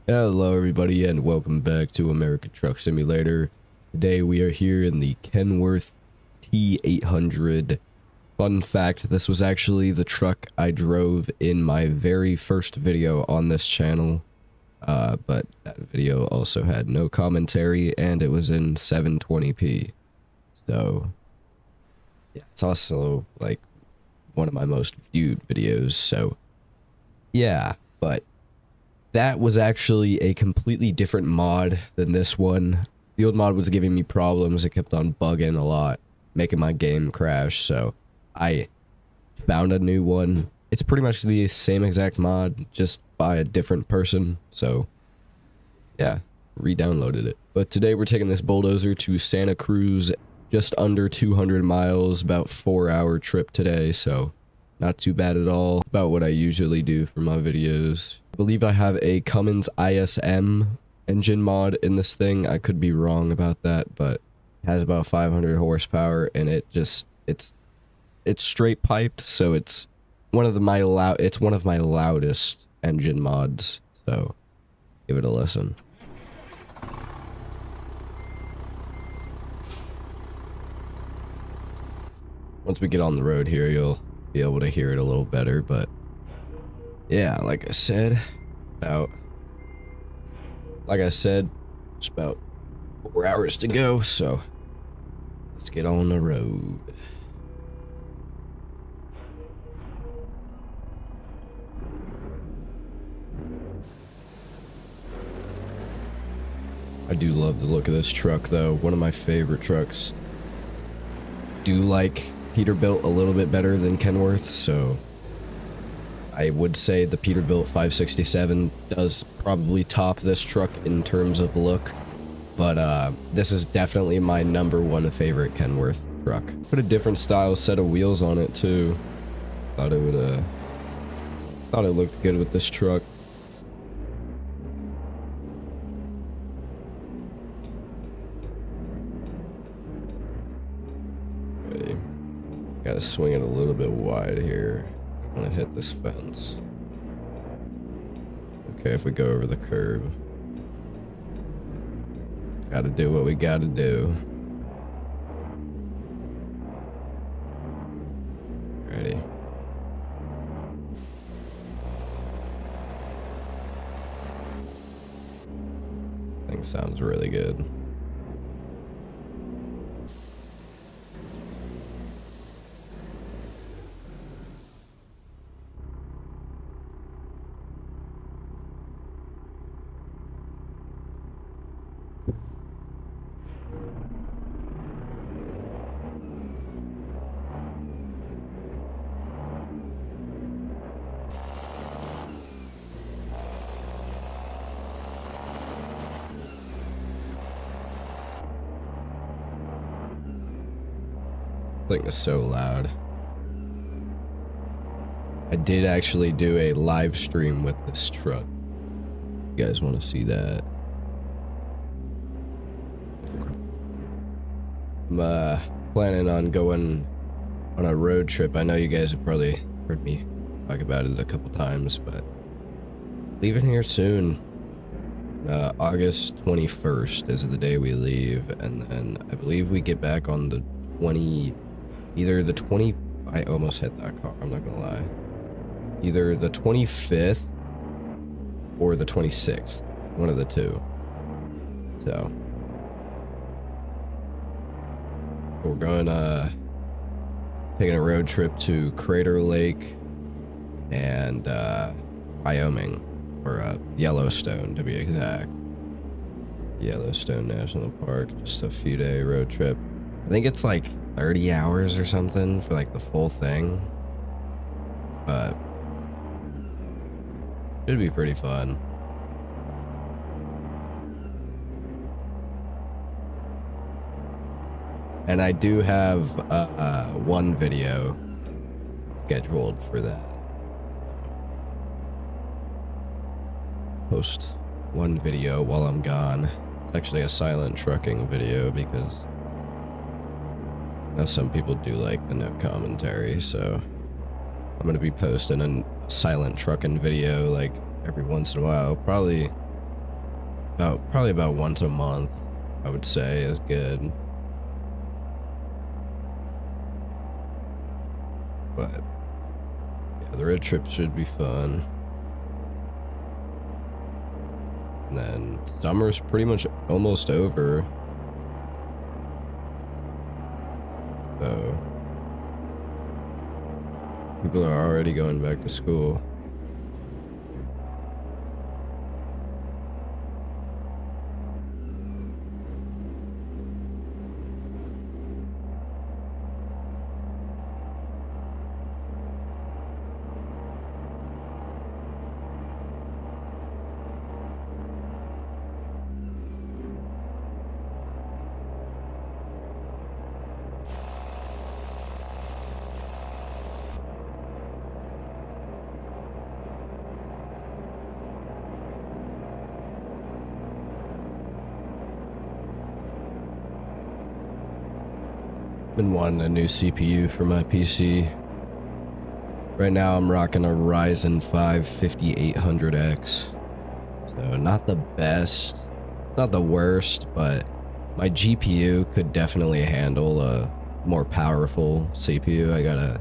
Hello everybody and welcome back to American Truck Simulator. Today we are here in the Kenworth T800. Fun fact, this was actually the truck I drove in my very first video on this channel. But that video also had no commentary and it was in 720p. So yeah, it's also like one of my most viewed videos, so yeah, but that was actually a completely different mod than this one. The old mod was giving me problems. It kept on bugging a lot, making my game crash. So I found a new one. It's pretty much the same exact mod, just by a different person. So yeah, re-downloaded it. But today we're taking this Bulldozer to Santa Cruz, just under 200 miles, about 4-hour trip today. So not too bad at all. About what I usually do for my videos. I believe I have a Cummins ISM engine mod in this thing. I could be wrong about that, but it has about 500 horsepower and it's straight piped, so it's one of my loudest engine mods. So give it a listen. Once we get on the road here, you'll be able to hear it a little better, but yeah, like I said, it's about 4 hours to go, so let's get on the road. I do love the look of this truck though, one of my favorite trucks. Do like Peterbilt a little bit better than Kenworth, so I would say the Peterbilt 567 does probably top this truck in terms of look, but this is definitely my #1 favorite Kenworth truck. Put a different style set of wheels on it too. Thought it looked good with this truck. Ready. Gotta swing it a little bit wide here. I'm gonna hit this fence. Okay, if we go over the curb. Gotta do what we gotta do. Ready. Thing sounds really good. Thing is so loud. I did actually do a live stream with this truck. You guys want to see that? I'm planning on going on a road trip. I know you guys have probably heard me talk about it a couple times, but leaving here soon. August 21st is the day we leave, and then I believe we get back on the I almost hit that car, I'm not gonna lie. Either the 25th or the 26th, one of the two. So we're going taking a road trip to Crater Lake and Wyoming, or Yellowstone to be exact. Yellowstone National Park, just a few day road trip. I think it's like 30 hours or something for like the full thing, but it'd be pretty fun. And I do have one video scheduled for that. Post one video while I'm gone. It's actually a silent trucking video because now some people do like the no commentary, so I'm gonna be posting a silent trucking video like every once in a while. Probably Probably about once a month, I would say, is good. But yeah, the road trip should be fun. And then summer's pretty much almost over. So people are already going back to school. Been wanting a new CPU for my PC. Right now I'm rocking a Ryzen 5 5800X. So not the best, not the worst, but my GPU could definitely handle a more powerful CPU. I got a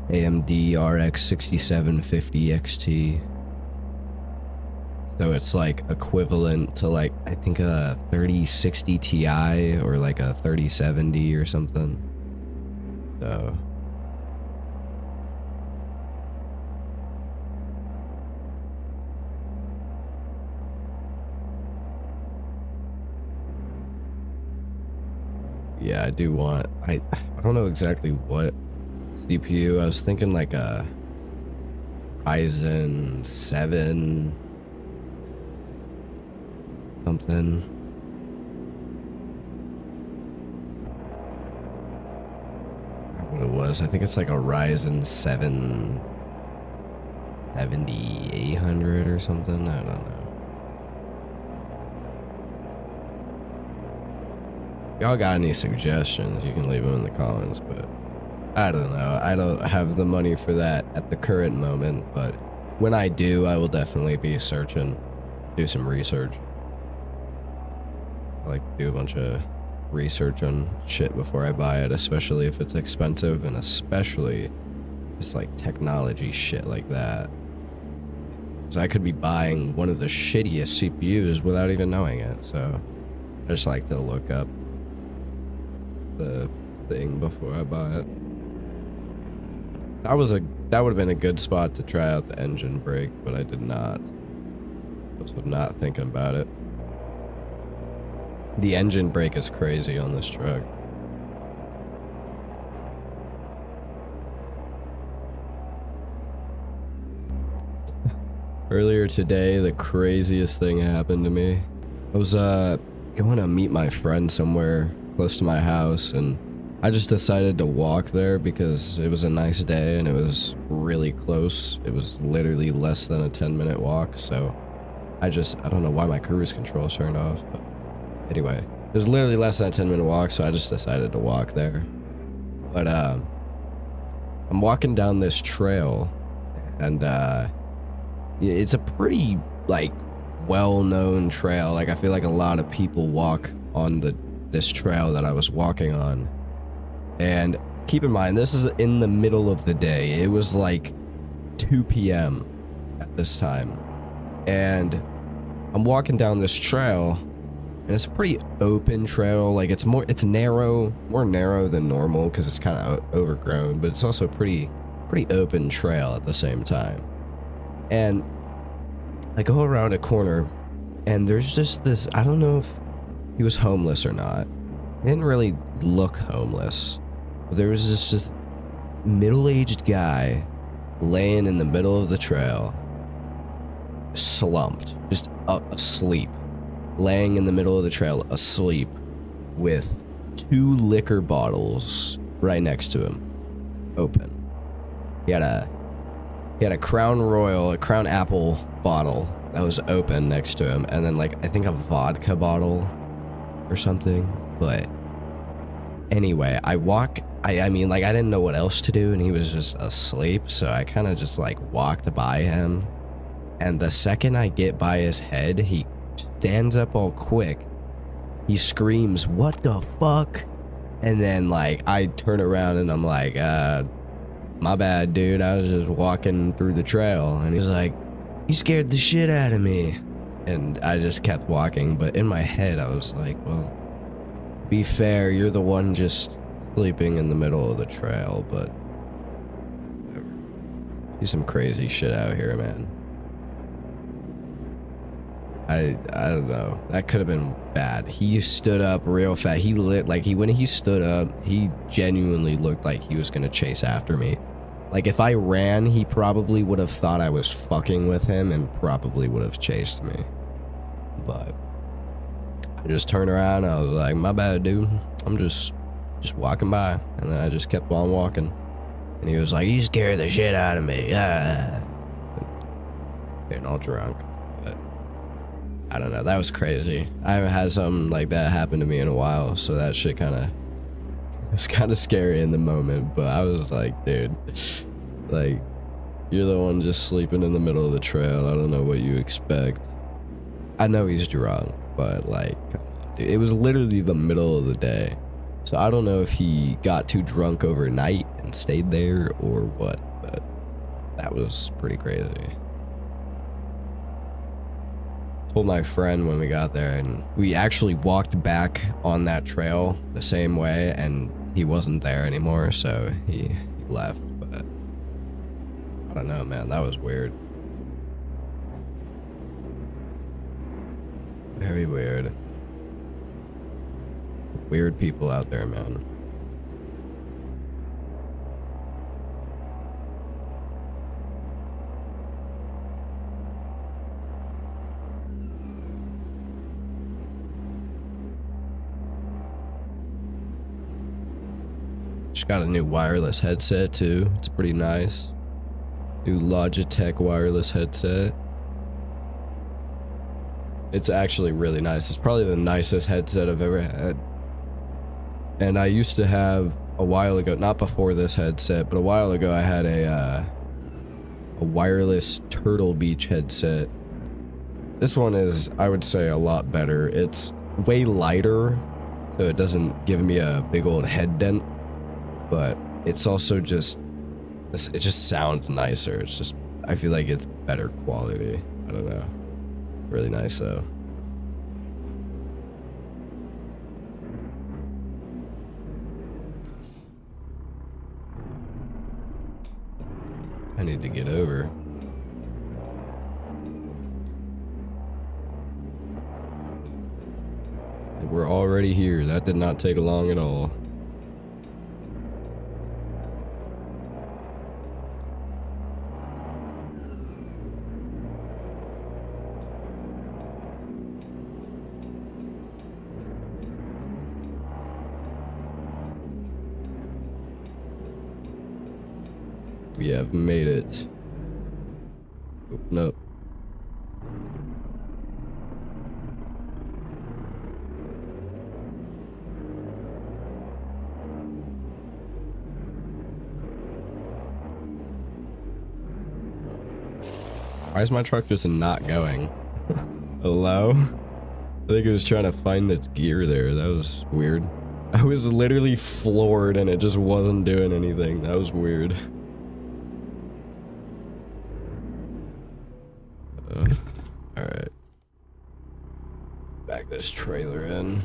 AMD RX 6750 XT. So it's like equivalent to like, I think a 3060 Ti or like a 3070 or something. So yeah, I do want, I don't know exactly what CPU. I was thinking like a Ryzen 7 something. I forgot what it was. I think it's like a Ryzen 7 7800 or something. I don't know. Y'all got any suggestions, you can leave them in the comments, but I don't know. I don't have the money for that at the current moment, but when I do, I will definitely be searching, do some research. I like to do a bunch of research on shit before I buy it, especially if it's expensive, and especially it's like technology shit like that. So I could be buying one of the shittiest CPUs without even knowing it, so I just like to look up the thing before I buy it. That would have been a good spot to try out the engine brake, but I did not. I was not thinking about it. The engine brake is crazy on this truck. Earlier today, the craziest thing happened to me. I was going to meet my friend somewhere close to my house, and I just decided to walk there because it was a nice day and it was really close. It was literally less than a 10-minute walk, so I don't know why my cruise control is turned off, but anyway, it was literally less than a 10-minute walk, so I just decided to walk there. But I'm walking down this trail, and it's a pretty like well-known trail. Like I feel like a lot of people walk on this trail that I was walking on. And keep in mind, this is in the middle of the day. It was like 2 p.m. at this time. And I'm walking down this trail, and it's a pretty open trail. Like it's narrow, more narrow than normal because it's kind of overgrown, but it's also pretty open trail at the same time. And I go around a corner, and there's just this, I don't know if he was homeless or not. He didn't really look homeless. There was this middle-aged guy laying in the middle of the trail, slumped, just asleep, laying in the middle of the trail, asleep, with 2 liquor bottles right next to him, open. He had a Crown Royal, a Crown Apple bottle that was open next to him, and then like I think a vodka bottle or something. But anyway, I mean, like, I didn't know what else to do, and he was just asleep, so I kind of just, like, walked by him, and the second I get by his head, he stands up all quick. He screams, "What the fuck?" And then, like, I turn around and I'm like, my bad, dude. I was just walking through the trail. And he's like, "You scared the shit out of me." And I just kept walking. But in my head, I was like, well, be fair, you're the one just sleeping in the middle of the trail. But whatever. See some crazy shit out here, man. I don't know. That could have been bad. He stood up real fast. When he stood up, he genuinely looked like he was gonna chase after me. Like, if I ran, he probably would have thought I was fucking with him and probably would have chased me. But I just turned around. I was like, my bad, dude. I'm just walking by. And then I just kept on walking. And he was like, "You scared the shit out of me." Getting all drunk. But I don't know. That was crazy. I haven't had something like that happen to me in a while. So that shit it was kind of scary in the moment. But I was like, dude, like, you're the one just sleeping in the middle of the trail. I don't know what you expect. I know he's drunk, but like, come on, dude. It was literally the middle of the day. So I don't know if he got too drunk overnight and stayed there or what, but that was pretty crazy. Told my friend when we got there, and we actually walked back on that trail the same way, and he wasn't there anymore, so he left. But I don't know, man. That was weird. Very weird. Weird people out there, man. Just got a new wireless headset too. It's pretty nice. New Logitech wireless headset. It's actually really nice. It's probably the nicest headset I've ever had. And I used to have a while ago, not before this headset, but a while ago I had a wireless Turtle Beach headset. This one is, I would say, a lot better. It's way lighter, so it doesn't give me a big old head dent. But it's also it just sounds nicer. It's just, I feel like it's better quality. I don't know. Really nice though. I need to get over. We're already here. That did not take long at all. We have made it. Open up. Why is my truck just not going? Hello? I think it was trying to find its gear there. That was weird. I was literally floored and it just wasn't doing anything. That was weird. Alright. Back this trailer in.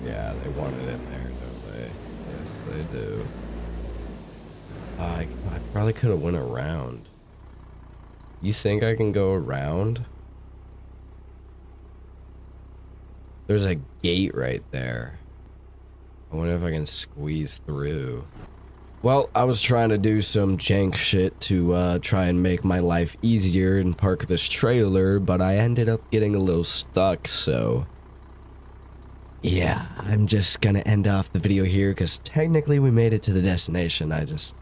Yeah, they want it in there, don't they? Yes, they do. I probably could have went around. You think I can go around? There's a gate right there. I wonder if I can squeeze through. Well, I was trying to do some jank shit to try and make my life easier and park this trailer, but I ended up getting a little stuck, so... yeah, I'm just gonna end off the video here, because technically we made it to the destination. I just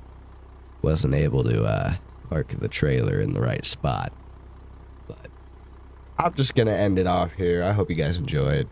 wasn't able to park the trailer in the right spot. But I'm just gonna end it off here. I hope you guys enjoyed.